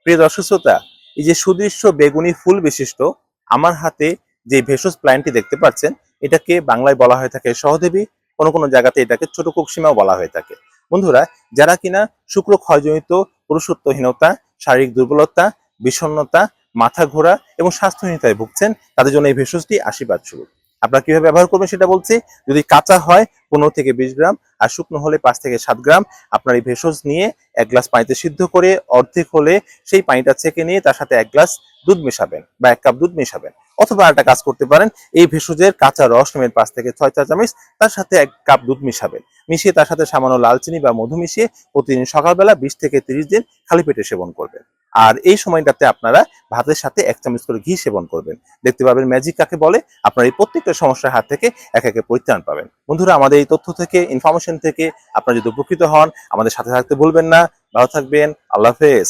প্রিয় দর্শক শ্রোতা, এই যে সুদৃশ্য বেগুনি ফুল বিশিষ্ট আমার হাতে যে ভেষজ প্ল্যান্টটি দেখতে পাচ্ছেন, এটাকে বাংলায় বলা হয়ে থাকে সহদেবী, কোনো কোনো জায়গাতে এটাকে ছোট কুকসিমাও বলা হয়ে থাকে। বন্ধুরা, যারা কিনা শুক্র ক্ষয়জনিত পুরুষত্বহীনতা, শারীরিক দুর্বলতা, বিষণ্ণতা, মাথা ঘোরা এবং স্বাস্থ্যহীনতায় ভুগছেন, তাদের জন্য এই ভেষজটি আশীর্বাদ স্বরূপ। আপনারা কিভাবে ব্যবহার করবেন সেটা বলছি। যদি কাঁচা হয় 15 থেকে 20 গ্রাম, আর শুকনো হলে 5 থেকে 7 গ্রাম আপনার এই ভেষজ নিয়ে 1 গ্লাস পানিতে সিদ্ধ করে অর্ধেক হলে সেই পানিটা ছেঁকে নিয়ে তার সাথে 1 গ্লাস দুধ মেশাবেন বা 1 কাপ দুধ মেশাবেন। অথবা একটা কাজ করতে পারেন, এই ভেষজের কাঁচা রস নেবেন 5 থেকে 6 চা চামচ, তার সাথে 1 কাপ দুধ মিশাবেন, মিশিয়ে তার সাথে সামান্য লাল চিনি বা মধু মিশিয়ে প্রতিদিন সকালবেলা 20 থেকে 30 দিন খালি পেটে সেবন করবেন। আর এই সময়টাতে আপনারা ভাতের সাথে 1 চামচ করে ঘি সেবন করবেন। দেখতে পাবেন ম্যাজিক কাকে বলে। আপনার এই প্রত্যেকটা সমস্যার হাত থেকে এক একে পরিত্রাণ পাবেন। বন্ধুরা, আমাদের এই তথ্য থেকে, ইনফরমেশন থেকে আপনারা যদি উপকৃত হন, আমাদের সাথে থাকতে ভুলবেন না। ভালো থাকবেন। আল্লাহ হাফেজ।